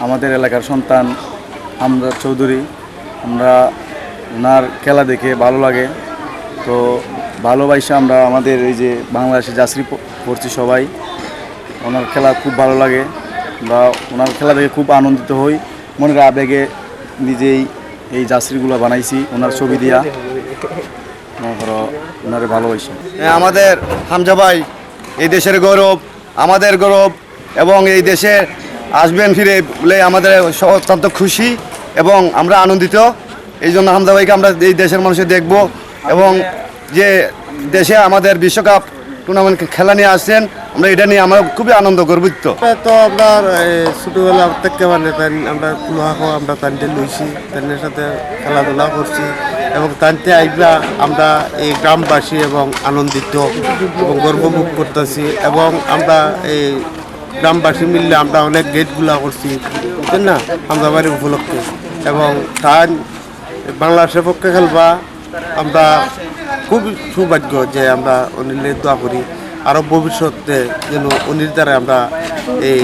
আমাদের এলাকার সন্তান হামজা চৌধুরী, আমরা ওনার খেলা দেখে ভালো লাগে। তো ভালোবাসা আমরা আমাদের এই যে বাংলাদেশে জার্সি পড়ছি সবাই, ওনার খেলা খুব ভালো লাগে বা ওনার খেলা দেখে খুব আনন্দিত হই। মনের আবেগে নিজেই এই জার্সিগুলো বানাইছি ওনার ছবি দিয়া, ওনারে ভালোবাসি। আমাদের হামজা ভাই এই দেশের গৌরব, আমাদের গৌরব, এবং এই দেশে আসবেন ফিরে বলে আমাদের অত্যন্ত খুশি এবং আমরা আনন্দিত। এই জন্য হামজা ভাইকে আমরা এই দেশের মানুষে দেখব এবং যে দেশে আমাদের বিশ্বকাপ টুর্নামেন্ট খেলা নিয়ে আসছেন, আমরা এটা নিয়ে আমরা খুবই আনন্দ গর্বিত। তো আমরা ছোটোবেলা থেকে মানে আমরা কুলাহো আমরা তানতে লইছি, তাদের সাথে খেলাধুলা করছি এবং তানতে আইবা আমরা এই গ্রামবাসী এবং আনন্দিত এবং গর্ববোধ করতেছি এবং আমরা এই গ্রামবাসী মিললে আমরা অনেক গেটগুলা করছি, বুঝছেন না, আমরা বাড়ির উপলক্ষে। এবং তাই বাংলাদেশের পক্ষে খেলবা আমরা খুব সৌভাগ্য যে আমরা অনিলের দোয়া করি আরও ভবিষ্যতে যেন অনির দ্বারা আমরা এই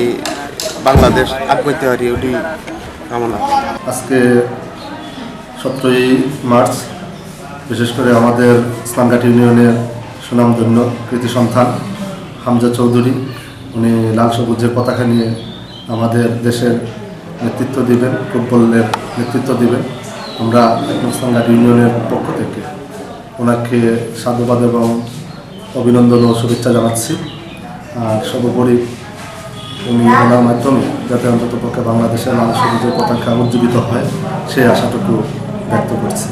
বাংলাদেশ আগাইতে পারি, ওটি কামনা। আজকে 17ই মার্চ বিশেষ করে আমাদের ইসলামঘাট ইউনিয়নের সুনামধন্য কৃতি সন্তান হামজা চৌধুরী, উনি লাল সবুজের পতাকা নিয়ে আমাদের দেশের নেতৃত্ব দিবেন, ফুটবলের নেতৃত্ব দিবেন। আমরা ইসলামঘাট ইউনিয়নের পক্ষ থেকে ওনাকে সাধুবাদ এবং অভিনন্দন ও শুভেচ্ছা জানাচ্ছি। আর সর্বোপরি উনি ওনার মাধ্যমে যাতে অন্তত পক্ষে বাংলাদেশের লাল সবুজের পতাকা উজ্জীবিত হয় সেই আশাটুকু ব্যক্ত করছি।